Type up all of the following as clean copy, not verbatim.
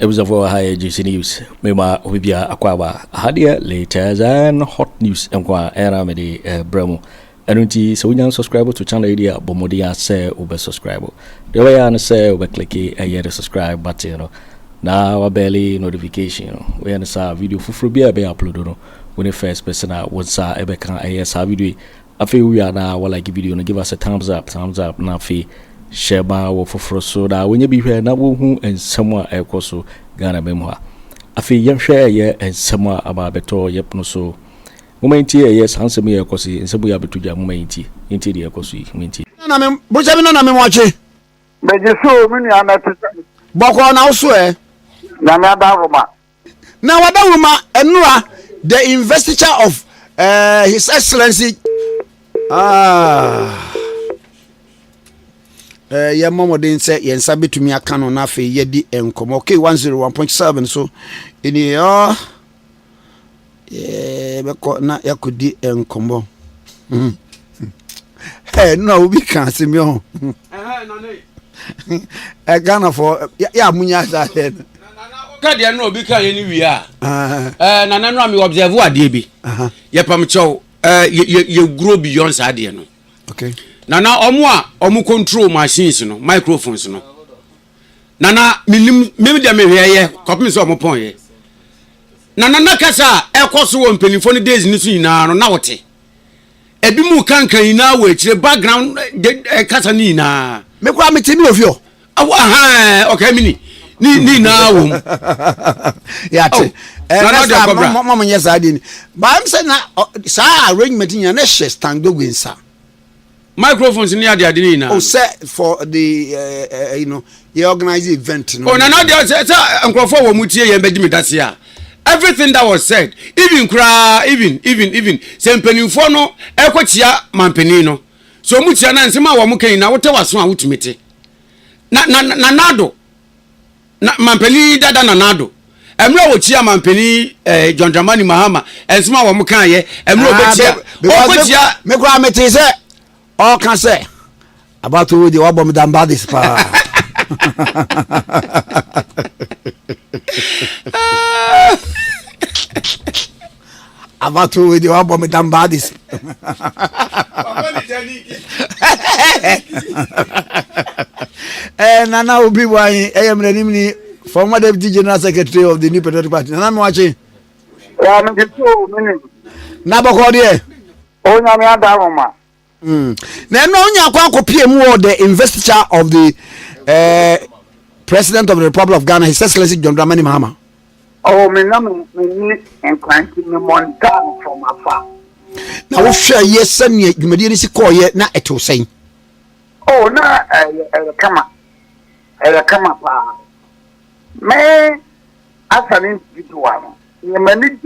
was of our higher juicy news. Mema Wibia Aquaba Hadia later than hot news and qua era medi Bremo. And so we subscribe to channel idea Bomodia say over subscribe. The way I say over click a subscribe button. Now a barely notification. We understand video for free be uploaded when the first person out what's our Ebeka AS video. I feel we are now like video and give us a thumbs up now fee. Share ba wo foforo so da when you be here na wo hu ensemo a ekoso Ghana memwa afi yem hwe ye ensemo aba beto yep no so momenti ye sansem ye ekosi ensemo ya betuja momenti enti de ekoso yi momenti na me bo se na me moache beje so me ni anati boko na so na na da roma na wada roma enura the investiture of his excellency ya momodin say yensa betumi aka no na fe yedi enkomo okay 101.7 so ini beko na yakodi enkomo no obi kan se mi ho Ghana for ya munya za ka de no obi kan ye ni wi a na na no am observe ade bi ye pam chew ye grow beyond sa ade no okay Nana omu control machines no microphones no Nana minim de mehweye kopim so omu pon ye Nana nakasa ekoso wo mpenifo ni days ni so nyina no na wote ebi mu kankan nyina wo akire background kasa ni nyina me kwa metimi ofio okay mini ni na wo ya te mama nyesa ade ni ba am say na sa arrangement nyina na she stand go gwensa microphones ni ade ade ni na oh set for the you know you organize event no na dey say nkrofo wo mutie ye be dimi dase a everything that was said even sempenifo no ekotia mampeni no so mutia na nsema wo mukan na wote waso a wotumete na nado na mampeni dada na nado emre wo chia mampeni John Dramani Mahama ensema wo mukan ye emre obetia obetia me kwa mete say all can say about to the wabom dan badis pa about to the wabom dan badis nana obi wan ni former deputy general secretary of the New Patriotic Party nana me wachi ya me so me na boko de o nya me ada roma na no nya kwa kopie mu the investiture of the president of the Republic of Ghana, His Excellency John Dramani Mahama. Oh, me na me and cranky me monta from afar. Now we share yes Sammy Jumadi si call ye na eto saying. Oh na kama pa. Me asare Bediatuo. Ye mani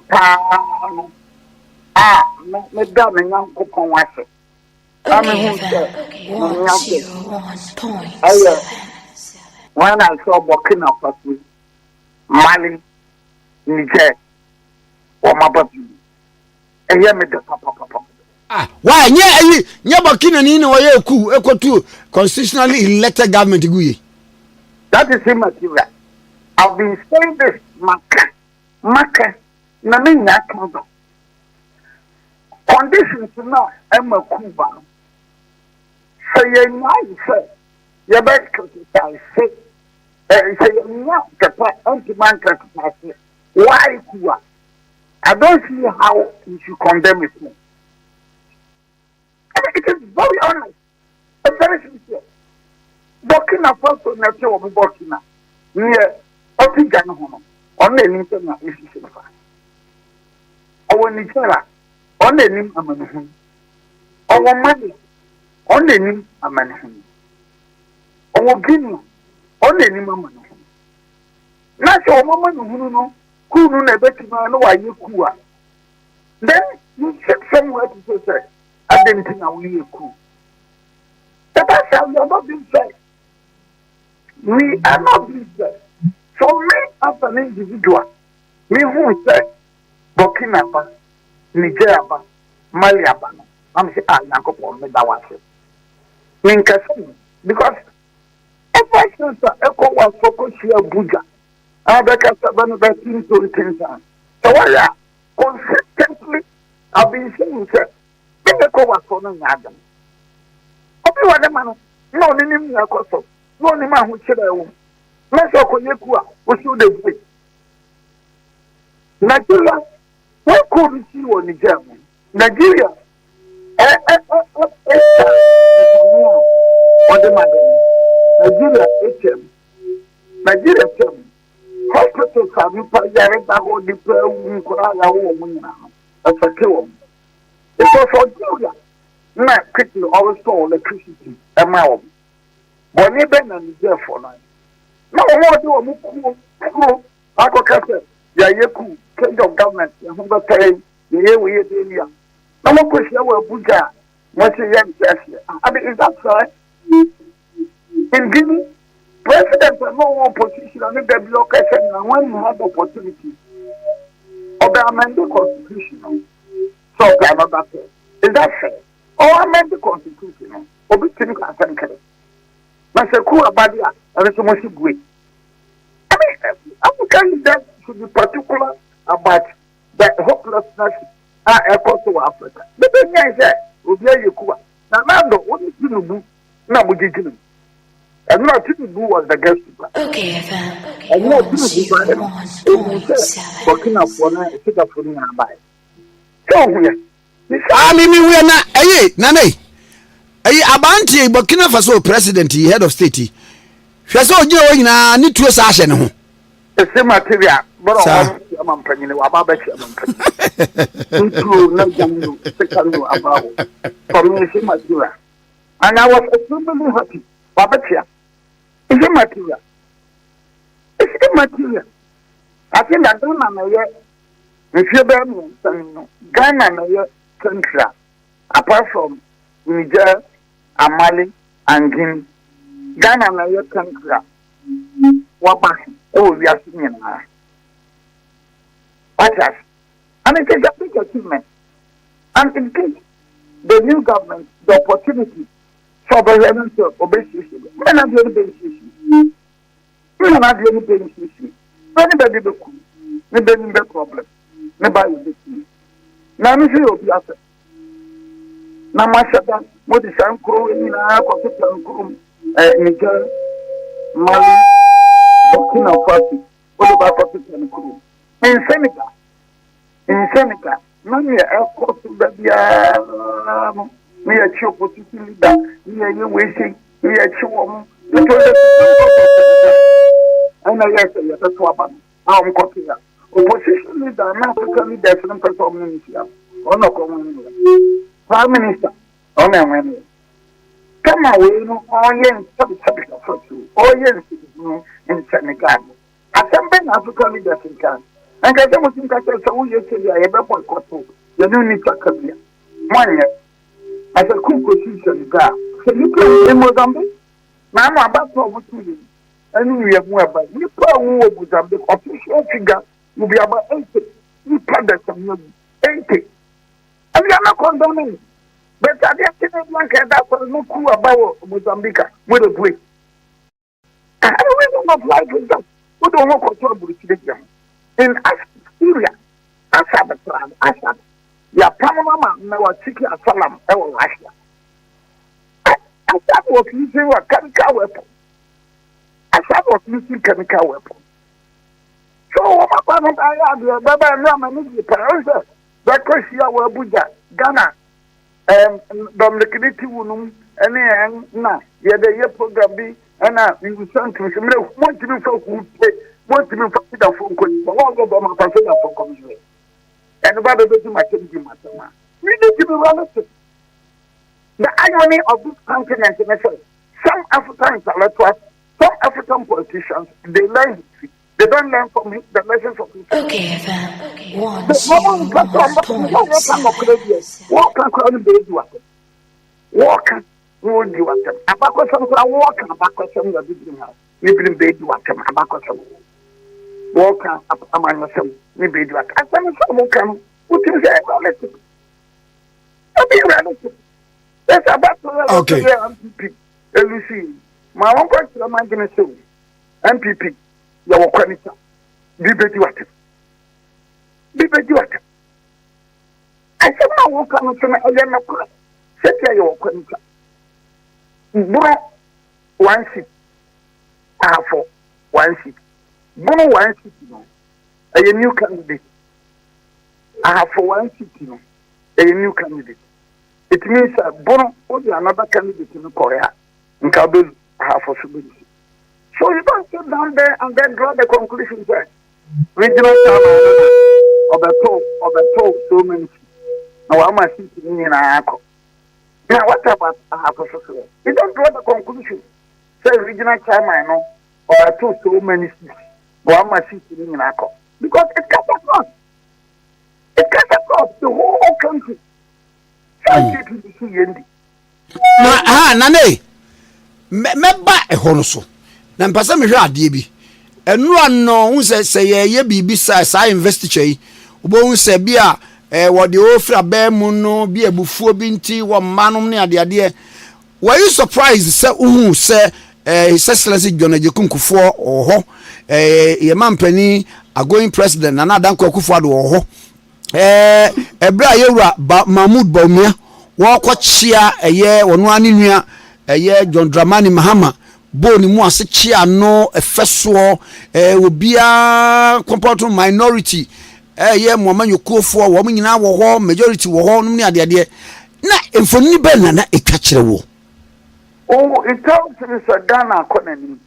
pa. Me da me nyan kopon wase. When I saw Burkina Faso, Mali, Niger, or Mababi, and hear me the papa. Why, yeah, Burkina Nino or Yaku, equal to constitutionally elected government. That is immaterial. I've been saying this, Maka, Namina Kanda. Conditions now, Emma Kuba. So you're nice, you're better criticize. Say you're not the anti-man criticize. Why Kuba? I don't see how you should condemn it. It is very honest. It's very sincere. Burkina Faso nature of Burkina. Near Otigano Hono. Only in Internet is the Our Nigeria. Only in Amanuhun. Our money. Only in Amanuhun. Our Guinea. Only in Amanuhun. National Mamanuhun. Who know better know why you cool. Then you check somewhere to say, I didn't think I will cool. But that's how we are not being said. We are not being said. So me as an individual, me who said Burkina Faso, Nigeria, Mali, I'm saying, Nakopo, me that was it. Because every since the echo was focused here, Abuja, Abeka Sabana Batin to Tinsan. So why consistently I've been saying that the cover for no Adam. Obi wa de man no ni nim na koso no ni ma ho kire wo na so konyeku a wo su de bu Nigeria we could see wo ni jam Nigeria Ode madam Nigeria Nigeria hospitals have been yare ba go di pe wu ko ya wo mu nyina afake wo it was for Nigeria na quickly always store electricity amount but ni be na ni there for now na wo do wo mu ku akokase ya yeku kind of government ya ho ba pay ye we dey here na mo ko share wa Abuja mo say yan yes abi is that right in Guinea president no opposition and the blockade na when you have opportunity of the amended constitution so another thing is that fair or amend the constitution obi tin ka sankere na se ku abadia and so much great I mean African that should be particular about the hopelessness across Africa the thing is that obi ayekuwa na nando woni tinubu na mujijinu and not Tinubu was the guest speaker. Okay, FM. And not Tinubu Burkina Faso, sit up for me and buy. So we are not, Nane. Abanti Burkina Faso president, head of state. Faso, you need to assassin. The same material, but I'm penny about about for me, same material. And I was extremely happy. Babatia. It's a material. It's a material. I think that Ghana country, apart from Niger, Mali, and Guinea, Ghana country, we are seeing now. And it is a big achievement. And it gives the new government the opportunity for the relevance of obesity. Men are the obesity. Men are the obesity. Anybody be cool. Nobody be problem. Nobody be cool. Now, I'm sure you'll be after. Now, my son, what is Uncle in our Uncle Niger, Mali, Burkina Faso, what about Uncle? In Senegal, many airports that we are chief opposition leader, we are waiting, we are chief. And I guess that's what I'm copying. Opposition leader, African leader, and community. On a common Prime Minister, on a way. Come away, no, all young subject of you, all young in Senegal. I can bring African leaders in Ghana. And I don't think I said, so you say, I have a boycott. You don't need to come here. One as a cool position, so you play in Mozambique. Now I'm about to opportunity. And we have more about you. Probably Mozambique official figure will be about 80. You product of 80. And we are not condoning. But I didn't like that for no clue about Mozambique with a break. I don't not like that. We don't want control of in Syria, Asade, ya Panama, no chicken salam, ever Russia. Assad was using a chemical weapon. Assad was using chemical weapon. So, what happened? I had the Baba Raman, the parents, that Russia were Buddha, Ghana, Dominic Wunum, and now, the other year program be, and we will send to him, want to be so good. Want to be for phone call, but all of them are passing for commission. And about the maternity matter. We need to be realistic. The irony of this continent in itself, some African intellectuals, some African politicians, they learn history. They don't learn from the lessons of history. Okay, FM. One, What can they do at them? What can we do at them? About some walk and about some of the business house. We bring baby at them about some. Walk among yourself, maybe do it. I think some come, what is that? Realistic. Be realistic. That's about okay. NPP. You see, my own question, I'm going to say NPP, your quality. Bediatuo. I said, I won't come to my other. Set your contract. Bono 1 seat. For 1 seat. Bono 1 seat. A new candidate. For 1 seat. A new candidate. It means Bono will be another candidate in Korea. In Kabul, for Subisi. So you don't sit down there and then draw the conclusion there. Regional of the top so many. Now I'm a city in Ako. Now what about Afenyo? You don't draw the conclusion. Say regional chairman or the two so many cities. Now I'm a city in Ako. Because it cuts across. It cuts across the whole country. Nane. Meba ehonoso. Na mpasa me hwe ade bi. Enu ano hu se ye bibi sa investiture yi. Obo hu se bia wo de ofra ba mu no bi ebufuo bi nti wo manom ne ade. Were you surprised se hu se His Excellency John Agyapong oho ye mampani agoing president na Adanko Akufo Addo oho ebra yewura Mahamadu Bawumia wo kwachia eye wono ani nua eye John Dramani Mahama boni mu ase chia no efeso obia component minority eye Muhammadu Akufo wo nyina wo ho majority wo ho no ne ade na emfoni be na eka kire wo. Oh, it tells me so Ghana Konani.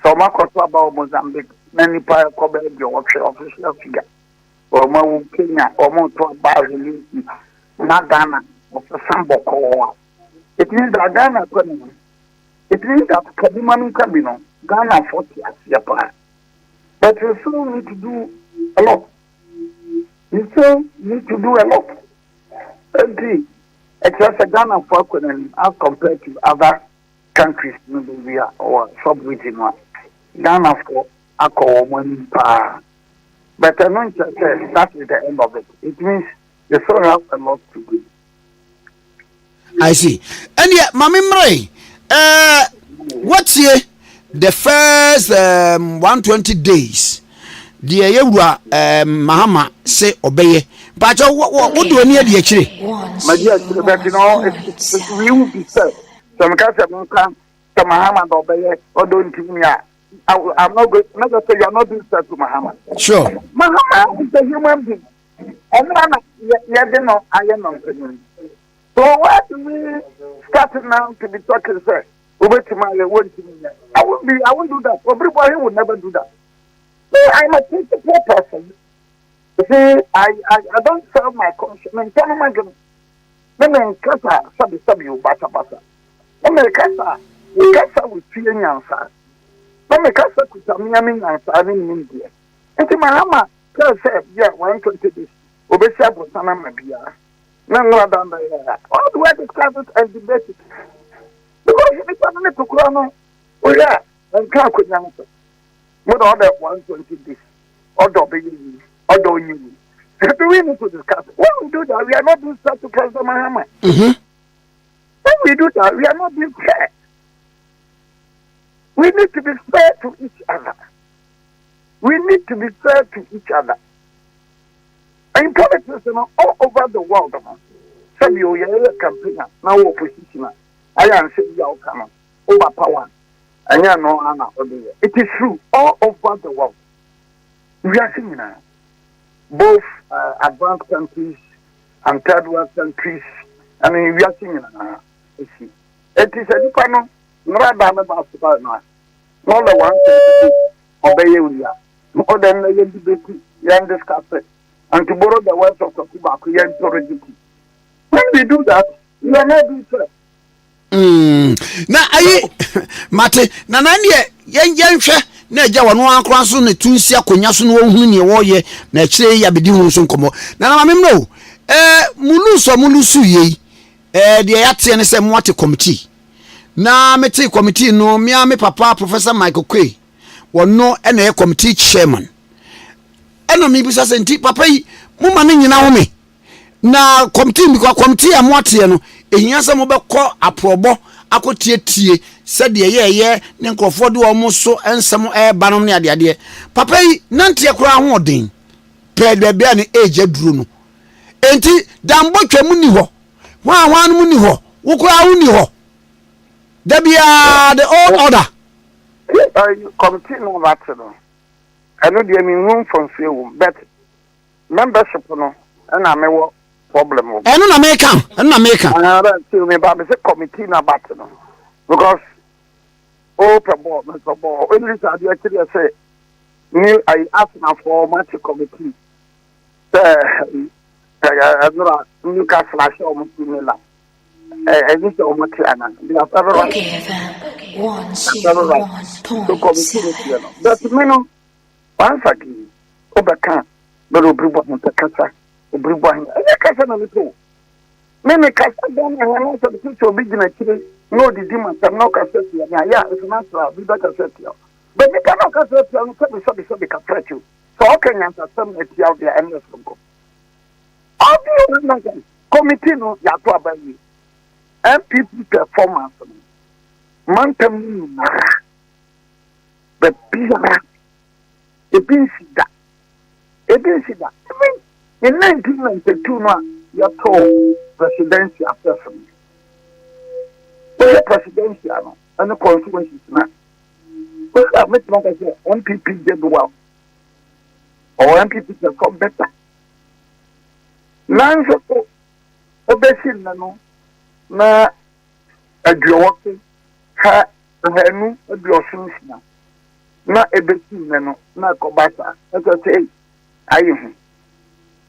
So my koto about Mozambique, many pa kobe your official figure. Or my Kenya, or more to about not Ghana, or Samboko. It means that Ghana Konani. It means that Kadimanu Kabino, Ghana 40 as Japan. But you still need to do a lot. You still need to do a lot. Agree. It's just a Ghana for as compared to other countries, maybe or sub-region one. Ghana for alcohol money power. But I know that is the end of it. It means they still have a lot to do. I see. And yet, Mami Mray, what's here the first 120 days? The Yewra Mahama say obey. But what do you need the tree? My dear, but you know, it's we will be said. Some cats have come to Mahama obey or don't me. I'm not going to say you're not doing that to Mahama. Sure. Mahama is a human being. And I am not. So why do we start now to be talking, sir? Over to my word to me. I won't do that. Everybody would never do that. So I'm a principal person. See, I don't serve my conscience. Let me kasa sabi bata. Let me kasa with fear nyansa. Let me kasa kutamia nyansa ni India. Enti Mahama tell say yeah 120 days. Obesia bosana mabia. No than that. All the way discuss it and debate it. Because if it's not to crono, oh yeah, and can't nyansa. What other 120 days? Or you. Do we need to discuss? When we do that, we are not doing that to President Mahama. When we do that, we are not being fair. We need to be fair to each other. In politics, all over the world, some you are campaign now opposition. I am saying you are overpower. And you know Anna. It is true all over the world. We are seeing now. Both advanced countries and third world countries. I mean, we are seeing it. It is a different, not about now. Not the one obey you. More than the debate, you discuss it. And to borrow the words of Kubaku, you encourage. When we do that, we are not doing fair. Na ayi mate na nanye yenhwe na eja wono ankra so ne tunsi akonya so no ohunu ne wo ye na kire ya bedi hu so nkomo na mamem no mulusu ye de yate ne se moate committee na mete committee no me papa Professor Michael Kwe wono na e committee chairman ena mi bisa senti papa yi mo ma ne nyina ho me na committee bi kwa committee amoate no ehia se mo be kọ aprobo akotie said ye ne nkrofo de omo so ensem banom ne ade papa yi nante kura ho odin pede bia ne age aduru no enti dambo twam ni ho hwan mu ni ho wo kura wo ni ho da bia the old order committee no matter no eno de mi room for few but membership no na me wo problem o eno na me kan ara tell me about the committee na matter no because problem so bo only say dey actually say me I ask na for match committee no you can flash on me la this is Omote Annan. They have ever right. Okay, 101.7. But me no, once again, Obaka, but Obribo Montekasa, Obribo, and Kasa na little. Me Kasa don and I also the to be in actually no the demons have no cassette. Yeah, it's natural, we better set you. But we cannot cassette you and so be cassette you. So how can you understand that you have the endless from go? How do you understand? Committee no, ya to abayi. NPP performance mantam but biara ebinsi da in 1992 no ya to presidential person presidential no and constituency na we have met long as NPP did well or NPP perform better nan so obesin na no na adwowoke ha hanu adwosunsia na ebeti no na kobasa eto say ayi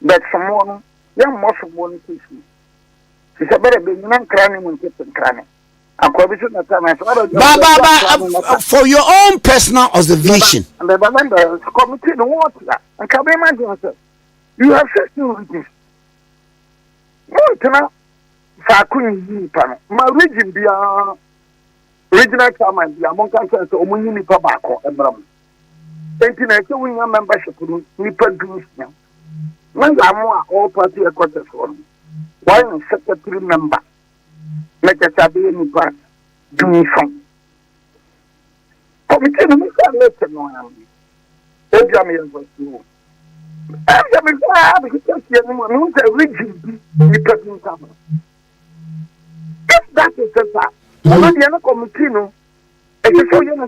but someone ya mosomon kisi si sabere be nyina krane mun kete krane akwabi so na time ba for your own personal observation and the member committee no what and can imagine sir you have said this no Fakuni pan my region be regional chairman be among countries so omunyi nipa baako ebram enti na se wunya membership no nipa groups na a all party headquarters for one secretary member na chabe nipa dunison committee no say let no am ebi am yenso so am me because no say region nipa dunison. If that is the the committee, no, it's so you know,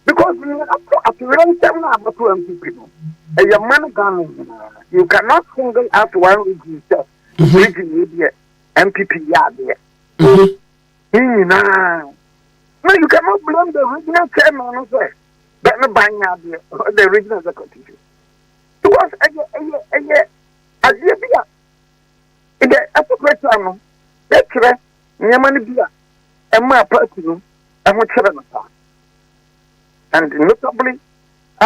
because we have to run them now, but people. A young man gun, you cannot single out one region, region, NPP yard there. No, you cannot blame the regional chairman of that, but not buying out there, the regional executive. Because a year, in the upper Etchere nyamani bia ema party no ehochere no ta and notably a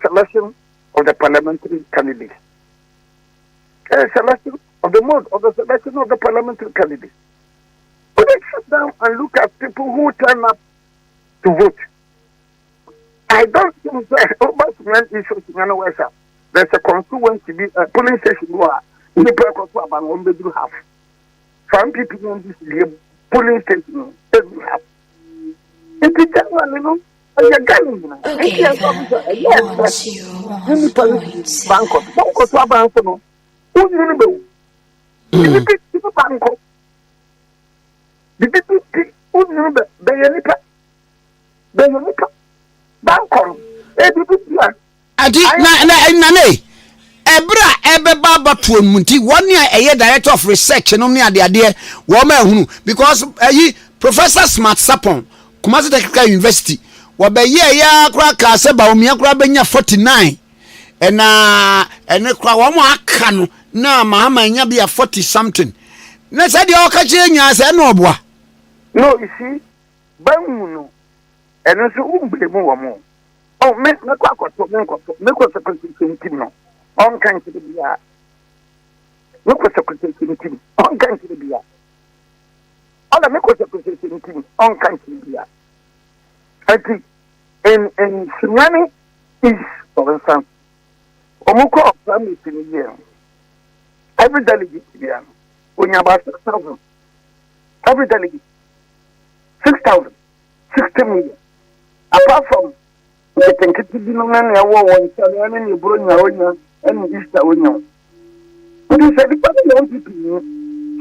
selection of the parliamentary candidates a selection of the mode of the selection of the parliamentary candidates. But they sit down and look at people who turn up to vote. I don't think that there's a constituency be a polling station where people about 1 bedroom half. Some people don't this polling station. It's a general, you know. Okay, Ebra ebeba batu munti one year a director of research no me ade wo ma ehunu because Professor Smart Sapon Kumasi Technical University wo be ye ya kura ka se Bawumia kura benya 49 ene kura wo mo aka no na Mahama nya bia 40 something na say de o ka che nya se no oboa no you see banwu no ene so umbre mu wo mo oh me kwa akoto me kwa secretary no on kan to bia me kwa secretary on kan to bia ala me kwa secretary on kan to bia I think in Sunyani is for instance omuko family in here every delegate bia onya about 6,000 Every delegate. 6,000. 60 million. Apart from the Kentucky Dinoman, one, and you bring your own and Easter Union. But you said, the NPP,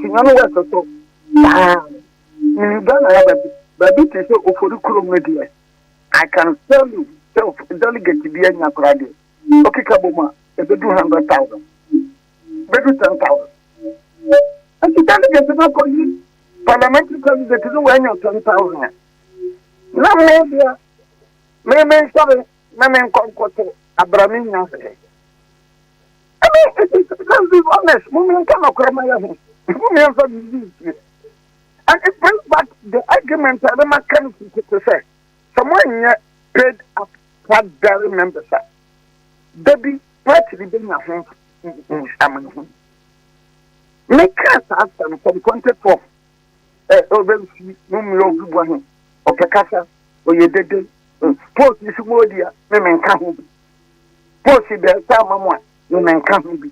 she knows what so. You don't have a baby to show ofori media. I can tell you, self delegate to be in your crowd. Okay, Kabuma, if they do 100,000, they do 10,000. And the delegate is not going parliamentary candidate to do 10,000. Now, maybe, sorry, maybe Concote, Abramian. I mean, let's be honest, women cannot cry my own. Women are disease. And it brings back the argument that the mechanics to say, someone paid up what very members are. Baby, partly being a home in Shaman. Make us ask them from 24 over Mumio or Pecasa or your dead. Post this word here, women can't be. Post it there, someone, women can't be.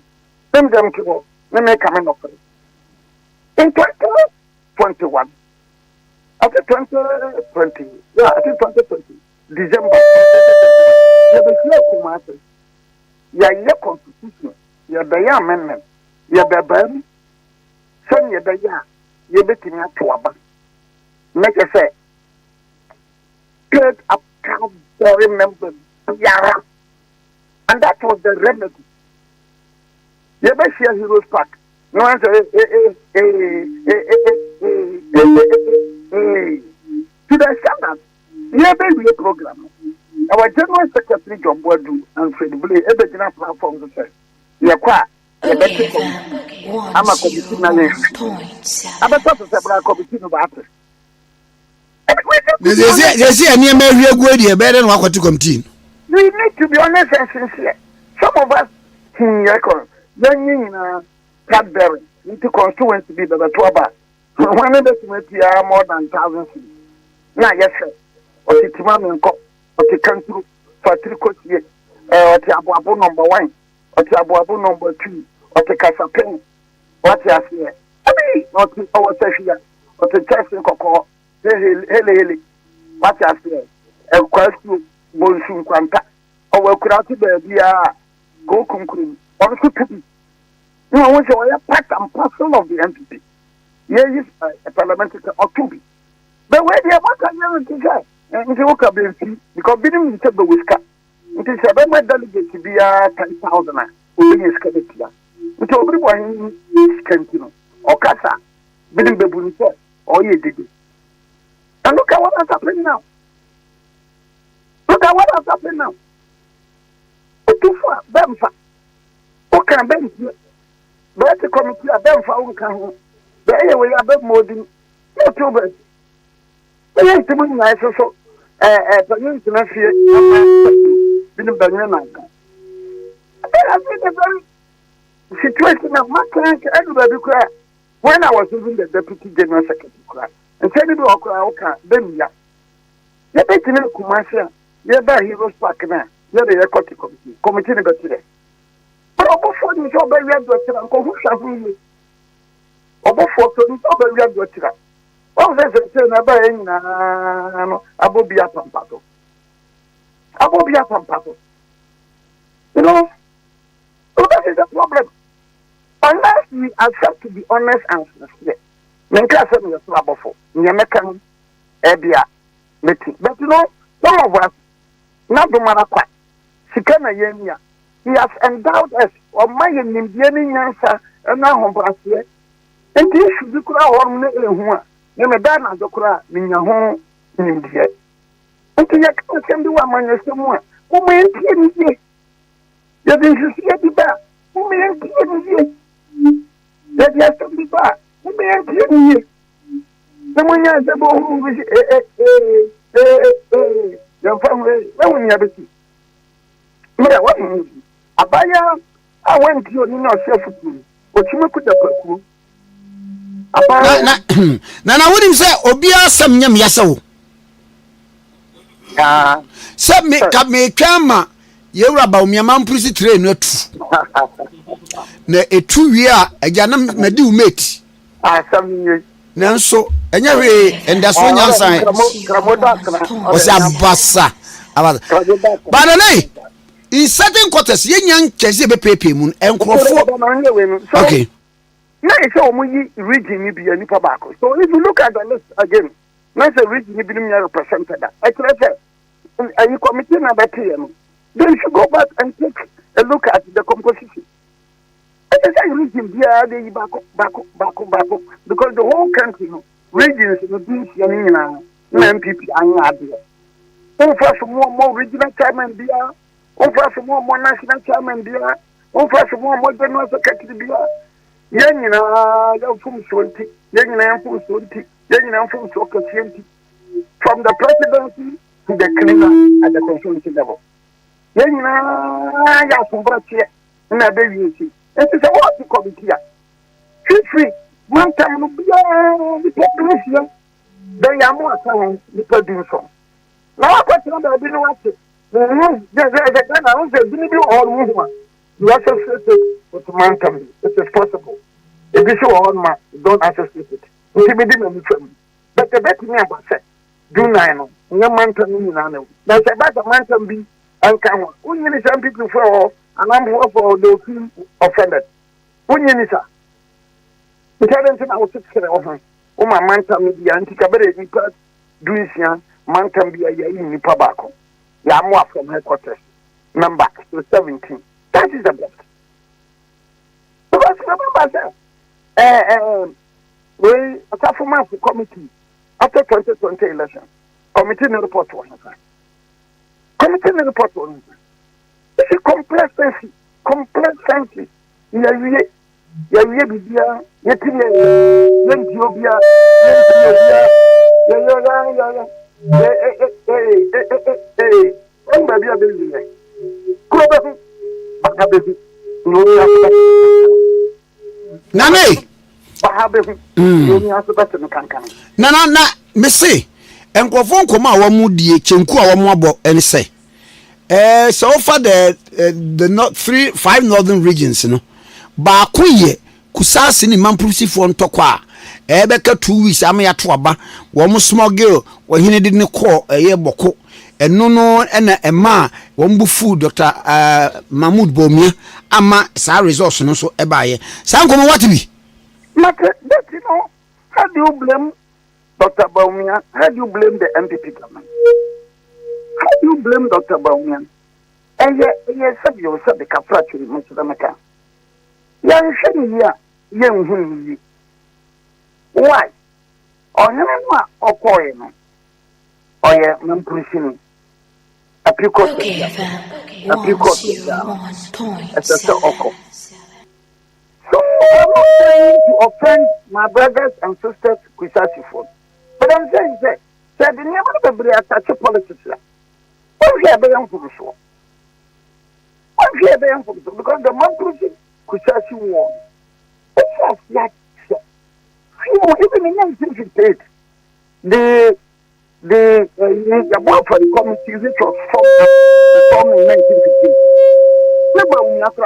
Send them to work, women come up. In 2021, after 2020, yeah, I think 2020, December, you have a commander, you have a constitution, you have a amendment, you have a ban, send you the ya, you bet in a twabba. Make a say, good up. Remember, Yara, and that was the remedy. You better share Heroes Park. No answer. To the standard, you better be a program. Our General Secretary John Boadu and Fred Blay, every general platform to say, you're quite. I'm a committee. I'm a several committee about it. They say a near Mary Guardia better than what to continue. We need to be honest and sincere. Some of us in Yakon, young Cadbury, into constituents to be the Twaba. One of the more than 1,000 feet. Now, yes, sir. Or the Timam and Cop, or the country for 3 coats yet, or the Abu number 1, or the Abu number 2, or the Casapen. What you say? I mean, not our session, or the Chelsea Coco. Hele, what I say, a question, Bonsun Quanta, or Kurati Babia, go conclude, or could be. No, I want to a part and parcel of the NPP. Yes, a parliamentary or to be. But where they are what I never say, and you walk up because bidding is a whisker. It is a very delegate to be 10,000, only a skeleton. It's everyone is Kentino, or Casa, bidding the Bunisa, or you did it. And look at what has happened now. Look at what has happened now. Too Bemfa. Who can bench you? But the committee of Bemfa who can. The anyway, I bet more than no 2 beds. But yes, the money I so, but you to not fear, didn't banana. There has been a very situation of my client, everybody cry. When I was even the Deputy General Secretary cry. And said it okay, then ya. You bet in a commercial, you buy Heroes Park now, you're the Equity Committee got today. But before you saw by red doctor and who shall we? Or before you saw by red doctor. Oh, there's a turn about Abobia Pampato. Abobia Pampato. You know, so that is the problem. Unless we accept to be honest and sincere. Menka said me trouble for. Nyamekan ebia meeting. But you know, some of us not do marakwa. Sikana yemia. He has endowed us or my nimbieni nyansa na hombrase. And this should be kura hormone ehua. Nyemeda na dokura minya ho nimdie. Nti yakka sembi wa manyesemu a. Wo mentie ni. Ya din sisi di ba. Wo mentie ni. Ya dia sembi ba. Someone has a bone with your family. When you have a tea. Abaya, I went to your self, but you could have. Nana wouldn't say, Obia some yam yaso. Some make Kama, you're about me a man pretty train. Na 2 year, a janam medu mate. Some years. Nanso enya we enda so nyansan o se abasa but no in certain quarters yenyan chese be pepe mu enkrofo okay na ise omuyi region ni bia nipa baako so if you look at the list again na say region ni bi nim represented that a committee na better no then you should go back and take a look at the composition. It is a region bia dey back because the whole country no regions no be na NPP anya ade for some more regional chairman bia for some more national chairman bia for some more general secretary bia yenina ya fum sonti yenina fum sonti yenina fum sokasienti from the presidency to the criminal at the constituency level yenina ya fum brache na be wieti it is a what committee free one time no bia the population then ya mo atan the production now what you know be no what the na we be be all one you associate with Mantam. It is possible. If you show on ma, don't associate it. But the better me about say, do nine. No Mantam ni na no. There's about a Mantam be and come on. Only some people for and I'm for those who offended. Only ni sa. The parents na was sitting over. O ma Mantam be anti kabere ni part do isia Mantam be ya ni pa bako. Ya mo from headquarters. Number 17. That is the best. Because remember that, we a performance committee after 2020 election, committee no report to one. Committee no report to one. It's a complexity. Yeah, Bibia, Ethiopia, Nane na me say enkrofo nkoma a wamu die chenku a wamu abo ene say so far the 5 northern regions no ba koye kusase ni mamprusi fo ntoko a ebeka 2 weeks am ya to aba wo mo small girl wo hine de ne ko eye boko eno no ena ema wo mbufu Dr. Mahamadu Bawumia ama sa resource no so ebaye sa nkomo what be but that you know how do you blame Dr. Bawumia? How do you blame the NPP government? How do you blame Dr. Bawumia? And you said the capacity Mr. Meka. Young Shania, young Huni. Why? Or never or coin or yeah, Mampushini. A picot, So I'm not saying to offend my brothers and sisters with phone. But I'm saying that the never be attached politics. What we are being for sure. What we are being for because the Mampushini Kusasi won. It's just like even in 1958, the board for the committee which was formed in 1958. Never we have to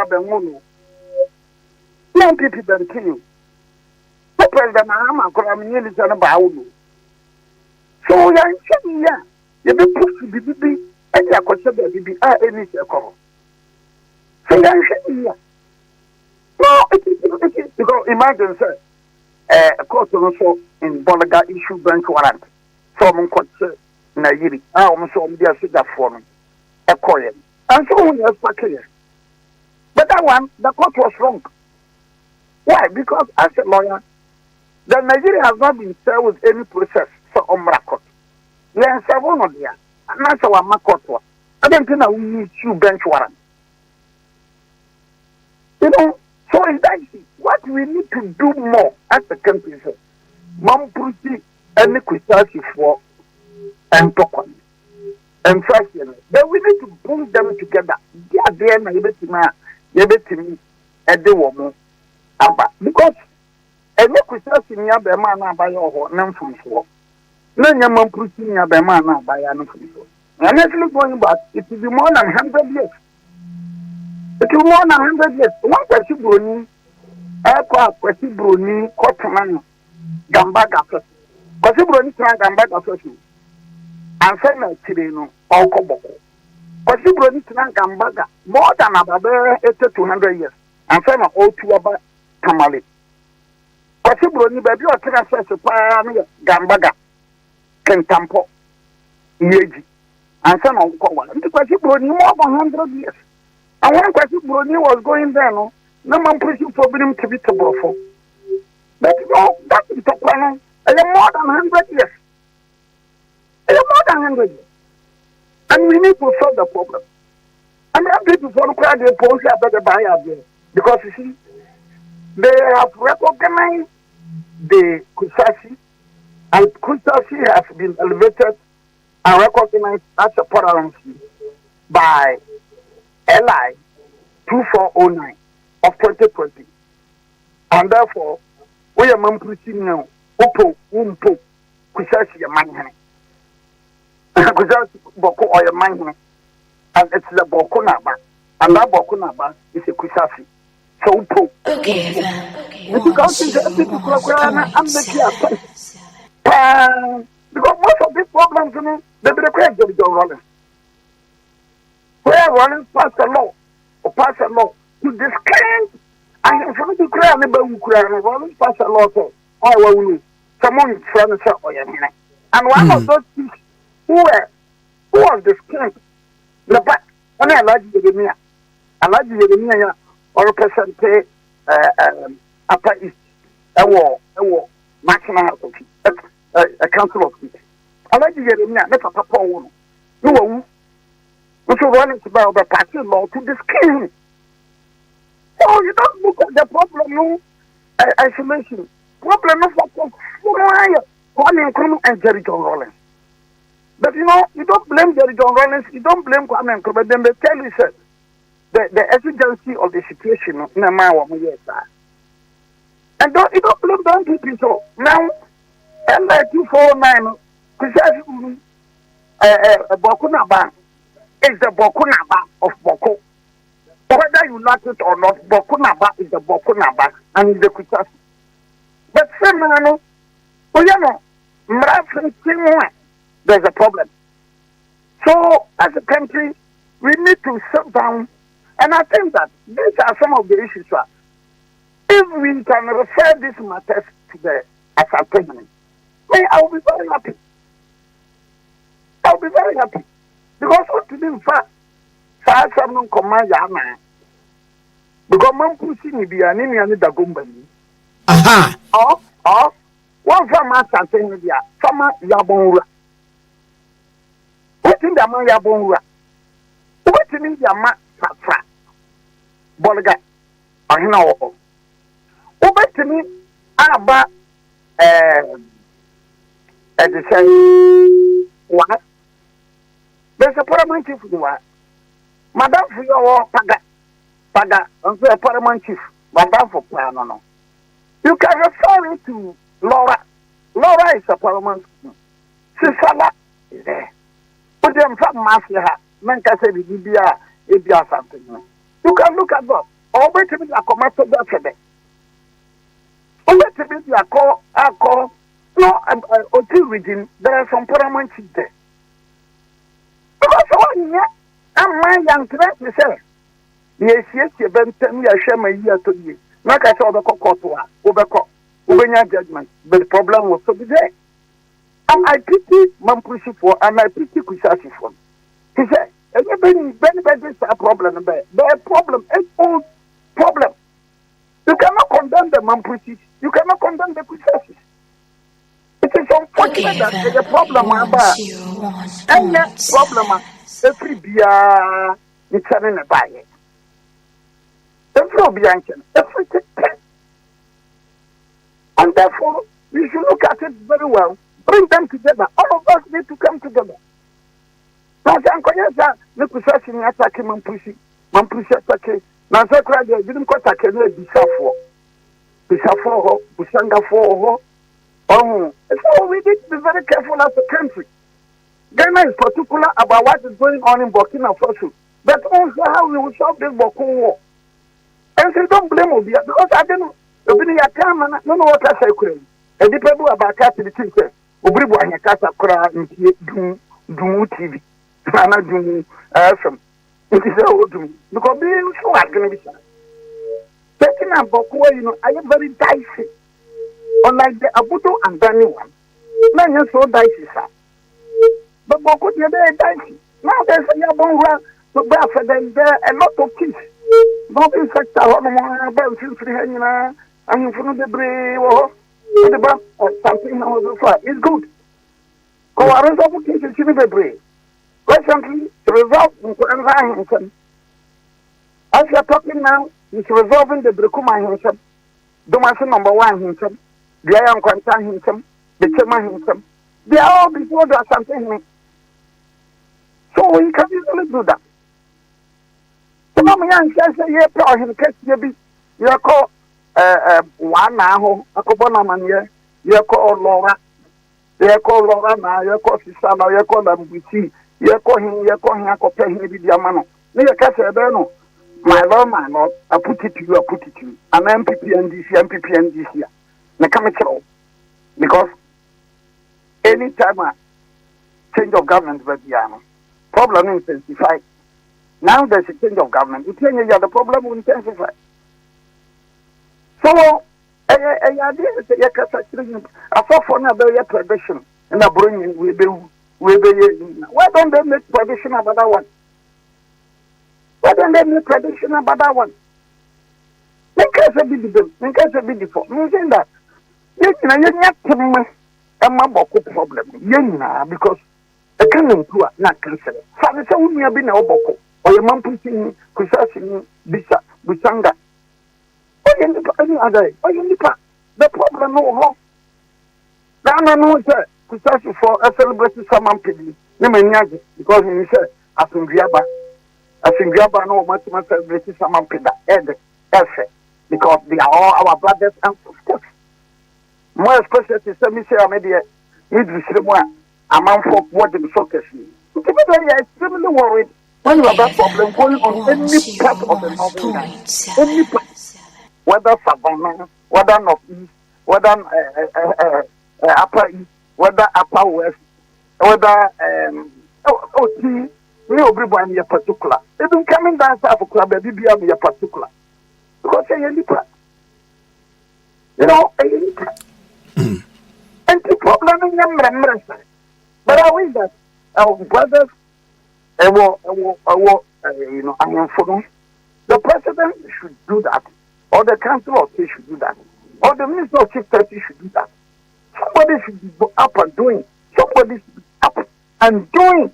NPP Bediatuo. The President Mahama Koramini is an Bawumia. So ya nchini ya be push bibi e ya kwese bibi a eni se ko. So ya nchini ya. No, it is because imagine sir a court also in Bolaga issue bench warrant. So mon kwese na yiri. Ah o so dia siga for no. E koye. And so we expect here. But that one the court was wrong. Why? Because as a lawyer, the Nigeria has not been served with any process for Omrakot. We are served on there. And that's our Makotwa. I don't think that we need to bench warrant. You know, so it's dicey. What we need to do more as a country is Mamputi and Nikwitasi for and Tokwan and Fashion. Then we need to bring them together. They are there and Yebetimi and the woman. Because a Nikwitasi near the man by your non-from for. No, your Mamputi near the man by an official. And actually going back, it will be more than 100 years. It will be more than 100 years. One question, Bruni, Aircraft, question, Bruni, Cotman, Gamba Gaffer. Kwasibro ni tena Gambaga first. Afenyo chire no okoboko. Kwasibro ni tena Gambaga more than about 200 years. Afenyo otu aba tamale. Kwasibro ni baby o tena first pa no Gambaga kentampo yeji. Afenyo okobwa. Nti Kwasibro ni more than 100 years. And when Kwasibro ni was going there no man pushing for him to be to brofo. But no, that is the plan. More than 100 years. More than 100 years. And we need to solve the problem. And I'm going to follow the policy about the buyer because you see, they have recognized the Kusasi, and Kusasi has been elevated and recognized as a currency by LI 2409 of 2020. And therefore, we are preaching now. Umpo, Kusasi a man. Kusasi Boko or a man. And it's the Bokunaba. And that Bokunaba is a Kusasi. So Umpo. Okay. Because it's a bit of because most of these problems, you know, they require John Rollins. Where Rollins passed a law or passed a law to disclaim and for me to cry and Rollins passed a law. Oh, well, someone friend or Yamina. And one of those people who was the king, the back, when I like Yeremia, or represent Atta East, a war, national health, a council of peace. I like Yeremia, that's a papa woman. No, which will run about the party law to this king. So you don't look at the problem, no isolation. Problem of Kwame and Jerry John Rollins. But you know, you don't blame Jerry John Rollins, you don't blame Kwame, but then they tell you the exigency of the situation in a matter of years. And you don't blame the NPP. So now, NPP 249, Bokunaba is the Bokunaba of Boko. Whether you like it or not, Bokunaba is the Bokunaba and is the Kusasi. But there's a problem. So, as a country, we need to sit down, and I think that these are some of the issues. If we can refer these matters to the Asante, I'll be very happy. I'll be very happy. Because what to do, in fact, someone command Yana. Because man pushing me be an enemy and the Gumbani. Aha. One from Asante Media, from Yabonga. What in the man Yabonga? What in the man Safra? Bolga. I know. What to me about the same what? There's a paramount chief. Madam for your Paga, and a paramount chief. Madam for Plano. You can refer it to Laura. Laura is a paramount. Sisala is there. Put them from Mafia. Menka said it be something. You can look at that. Or wait a minute, I come after that today. Or wait a minute, I call. No, until region, there are some paramount chiefs there. Because one year, I'm my young friend, yes, you bent me a shame a year to you. Like I saw the Cocoa, Ubenya judgment, but the problem was to be there. And I pity Mampushi for, and I pity Kusasi for. He said, everybody is a problem. The problem is old problem. You cannot condemn the Mampushi, you cannot condemn the Kusasi. It is unfortunate that there's a problem about and that problem every beer it's in a buy. Every beer everything. And therefore, we should look at it very well. Bring them together. All of us need to come together. Now, Sankoyasa, the possession attack Mampushi attack. Now, Sakra, didn't attack any Bisafo, Busanga for. Oh, so we need to be very careful as a country. Ghana is particular about what is going on in Burkina Faso. But also how we will solve this Boko war. And so don't blame Obia because I don't know. No what I say, and the people about captivity. obribu anyakasa kora ntie dum TV ana dum FM it is all dum because being so aggressive be taking a boko I am very dicey unlike the Abudu and Dani one man you so dicey sir but boko dey very dicey now there's a yabon run to for them there a lot of kids don't be sector on about free hanyina and you the brave something it's good. Go arrange for cases in the brain. Recently, the result in himself. As you are talking now, he's resolving the Brekuma himself, Domasi number 1 himself, the Iron Quanta himself, the Chema himself. They are all before the Asante. So he can easily do that. So now, young says, yeah, pro him, catch you are called one now, a Kobona you call Laura, you call Laura now, you call Sisana, you call them Biti, you call him, I call him, Diamano. You catch a beno. My lord, I put it to you, An NPP and this year. The committee, because any time a change of government, but problem intensified. Now there's a change of government. You tell me the problem will intensify. So, I saw for another tradition and I bring in why don't they make tradition about that one? Why don't they make tradition about that one? Make us a bit before. Meaning that you not a problem. Because a canon to a not cancel. Father, so we have been a boko or your mom putting Kusasi Bisa Busanga. Any other, the problem no now no sir, for a celebration someone pity. Because he said, Asingriaba no much celebrating someone pity because they are all our brothers and sisters. More especially to say, Mr. Media, need to see more among folk what the focus is. Typically, I extremely worried when you have that problem going on any part of the northern line. Any part. Whether Savannah, whether Northeast, whether Upper East, whether Upper West, whether everybody in particular. They've been coming down south of club, baby, be a particular. Because and the problem in them, but I wish that our brothers, the president should do that. Or the council of state should do that. Or the minister of chief secretary should do that. Somebody should be up and doing. Somebody should be up and doing.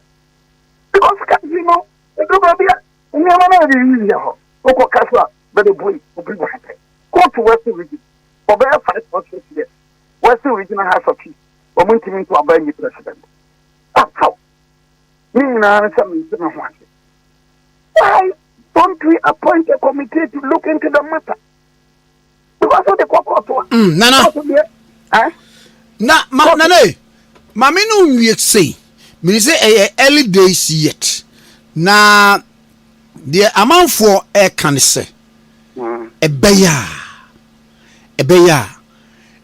Because, everybody, go to Western region. For their 5 or 6 years. Western regional House of Chiefs. Or maintain to obey the president. That's how. Why don't we appoint a committee to look into the matter? Because of the Kwaku Nana. Nana, Mamino, we say, me say early days yet. Na the amount for air can say a beya,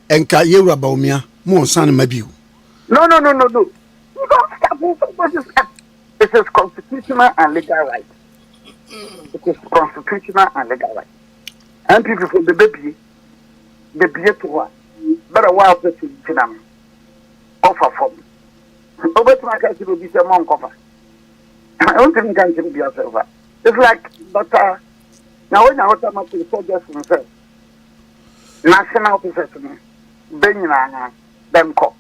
and Kayura Bawumia, more son, maybe. No. It is constitutional and legal right. It is constitutional and legal right. And people from the baby to one. But a wild person to them. Offer from. Over to my country will be some monk offer. I don't think I can be a server. It's like, but now when I was about to soldiers themselves, national officers, Benina, them call.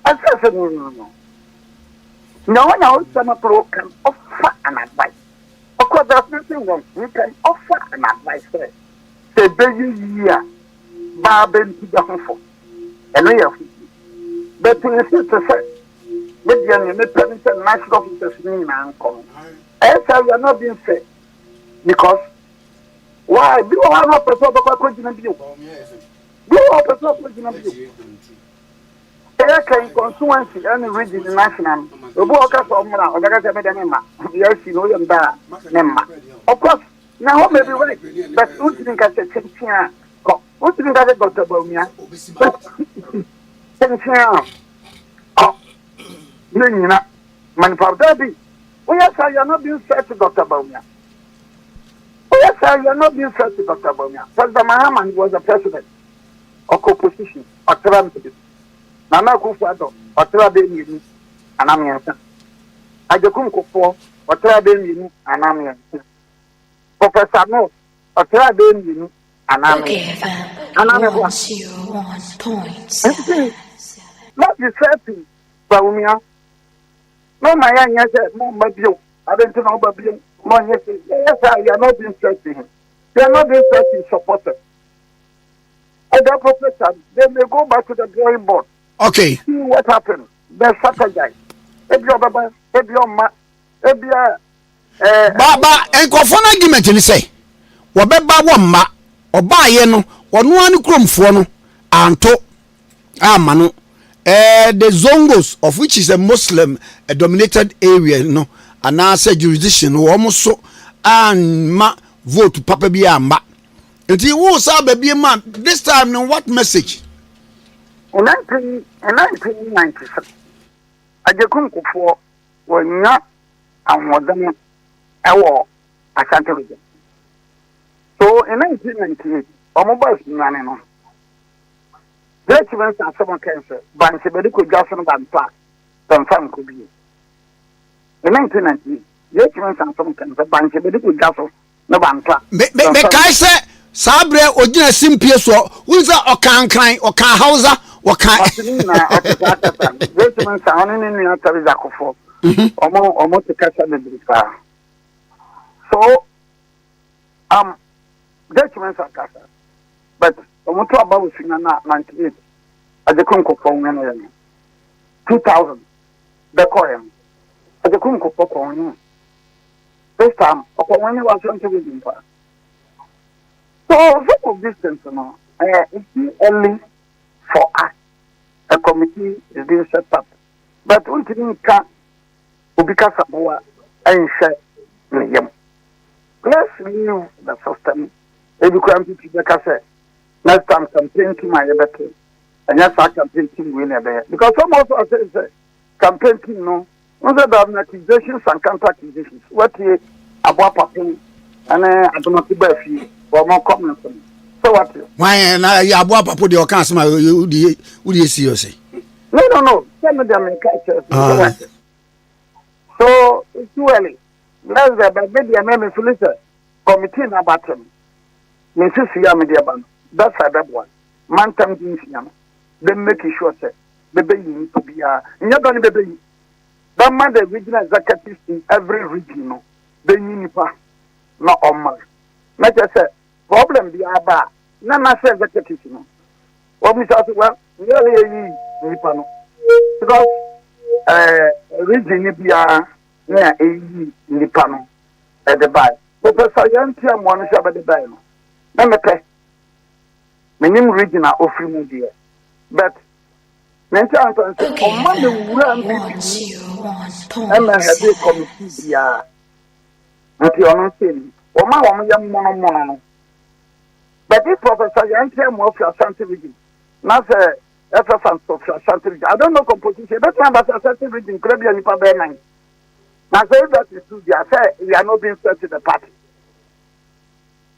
I said, no. Now when I was about can offer an advice. Of course, there's nothing wrong. We can offer an advice. Say, baby, yeah, Babin to the home. And we have. But to insist to say, with the independent national officers in Uncle. As I are not being fair. Because why? Do you have a person of a view? Do you have a person of view? There can constituency and region national. The workers of Mara, or the Academy, yes, you know them there. Of course, now maybe right, but who didn't get a chance? Who didn't get a Dr. Bawumia? Nina, Manipawdabi. Oh, yes, I are not being said to Dr. Bawumia. Oh, yes, I are not being said to Dr. Bawumia. President Mahama was the president of opposition, or Trump. Nana Akufo Addo, or Trump, and I'm here. Agyapong, or Trump, and I'm here. Professor No, or Trump, and I'm here. And I'm 101.7. Not the certain Bawumia. No, my young yes, no, but you. I don't know about being one. Yes, you are not interested in him. They are not interested in supporters. And the professor, they may go back to the drawing board. Okay. See what happened. They strategize. If you're Baba, if you're Ma, if you're Baba, and Kofon argument in say, Wabeba Wamba, or Bayeno, or no chrome for Anto, Manu. The Zongos, of which is a Muslim dominated area, you know, and I said jurisdiction, almost so, and ma vote to Papa Biamba. And he was a baby man. This time, no, what message? In 1997, Agyapong were not a modern war Asante Bediatuo. So in 1998, Omobas Nanano. Getrude Torkornoo cancer, Banshebedi Jason Banpa, Banfam could be. In 1998, Getrude Torkornoo cancer, Banshebedi Jason no Banpa. Mekaise Sabre Ojina Simpieso, who's a Okan Okan Hausa, Okan. Getrude Torkornoo in the Akufo, almost to catch the British. So, Getrude Torkornoo, but Omoto about Sinana 98, Agyapong 2000, the coin. Agyapong this time, when he was on television. So, some of this things, it's too early for us. A committee is being set up. But we didn't come because of our and share. Let's renew the system. If you come to the next time campaign team I ever came. And yes, I campaign team win there. Because some also say campaign team no. Once they have accusations and counter accusations. What he about papi and I don't know to fee or more comments. So what you? Why na ya boa papo de okan asema udi esi yo say. No. Tell me them in culture. So it's too early. Let's maybe a name is committee na batem. Mrs. Media ban. That's a one. Man time things yam. Then make sure say baby you need to be you're gonna baby. That man the regional executives in every region no. They need not on man. Like I said, problem be about none of the executives no. What we say well, really no. Because region be near Nipano at the buy. Professor Yantia one shop at the buy no. Nemepe. My name regional ofori media. But Nancy Anton said, on Monday we will have a committee here. Until I'm saying, or my woman young mono. But this Professor Yantia more for Asante region. Not a FFan of Asante region. I don't know composition. That's why Asante region, Caribbean Nipa Bernine. Now say that is true. They say we are not being sent to the party.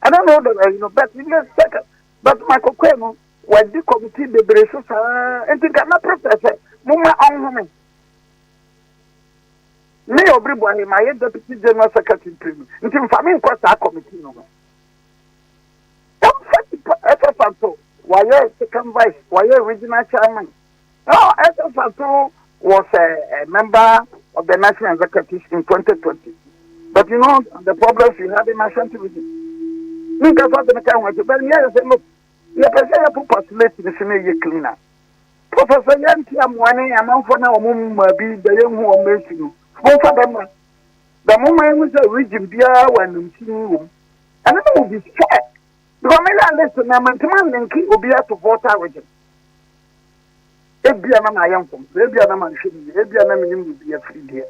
I don't know that, but in a second. But my Kwenu, when the committee the braces and think I'm a professor, Muma on woman. Me everybody, my deputy general secretary, until family cost our committee. No, SFA why second vice, why regional chairman. No, SFA was a member of the national executive in 2020. But the problems we had in national television. Because of the kind of but yes, look, you can postulate the senior cleaner. Professor Yanti, I'm one among for now, be the young who are making. The moment was a region beer when you see room, and I will be scared. Because I listen, I'm a man and keep will be at to vote region. If be a man, from maybe a man should be, maybe a man will be a free dear.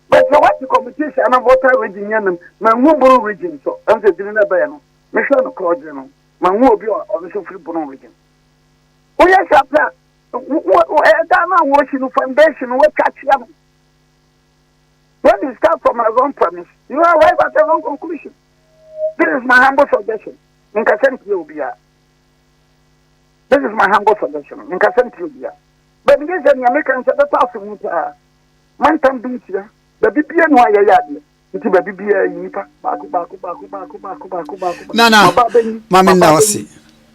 But for what the competition and a voter region, my mobile region, so I'm the dinner banner. Mission of Claudio, my will be on the free region. Oh, yes, after Ghana watching foundation, what catch you. When you start from a wrong premise, you arrive at the wrong conclusion. This is my humble suggestion. In Kasent Yobia. This is my humble suggestion. In Kasent Yobia. But because the Americans are the thousand Mantan beach here, the BPN why you yard. It's a BBA Nipa, Baku. No, Mammy now see.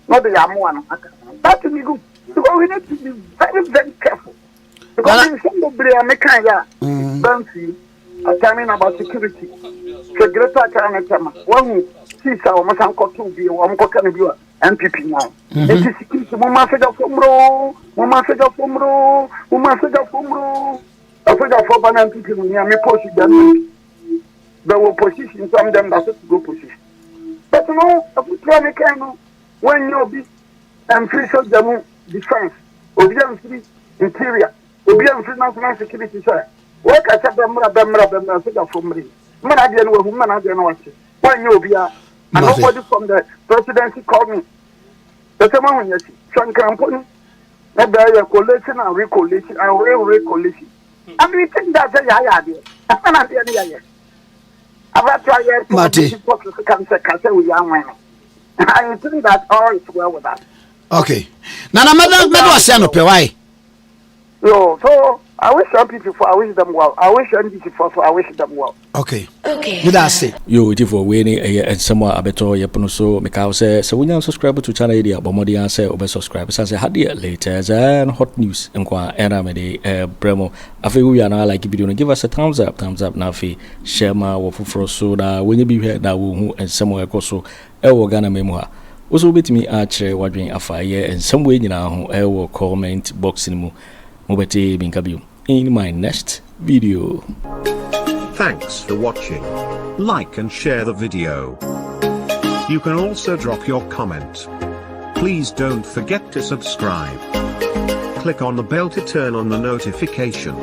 Not the Yamuan. That to be good. Because we need to be very, very careful. Because in some of the American, don't see. A timing about security. The greater Karanatama. One sees our Masanko to be one can be NPP now. It is security. Mama said of Umro, Mama said of Umro, Mama said of Umro. I said of Obana people near me push them. There were positions, some of them that to go position. But no, if we try to when you be and free soldier defense, obedience free interior, obedience free national security, sir. What I said, Bemra, from me. Man, I didn't know who man I didn't watch it. When you be and nobody from the presidency called me. The same one, yes, Sean Camponi, not there, collation and recollation and recollation. And we think that's a idea. I cannot be any idea. I've tried to can say with young women. I think that all is well with that. Okay. Now, Madam Medwasiano, why? So I wish NPP for I wish them well. I wish NPP for I wish them well. Okay. Okay. Good say. Yo, it for winning and someone abeto yapono so meka say so when you subscribe to channel area bomodi answer obe subscribe say had later and hot news nkwa era me de bremo afi we are now like video give us a thumbs up na afi share ma wo foforo so da when you be here na wo hu and someone ekoso e wo Ghana memu ha also betimi atchere wadwen afaye and some way nyina ho e wo comment box ni mu mobete binkabium in my next video. Thanks for watching. Like and share the video. You can also drop your comment. Please don't forget to subscribe. Click on the bell to turn on the notification.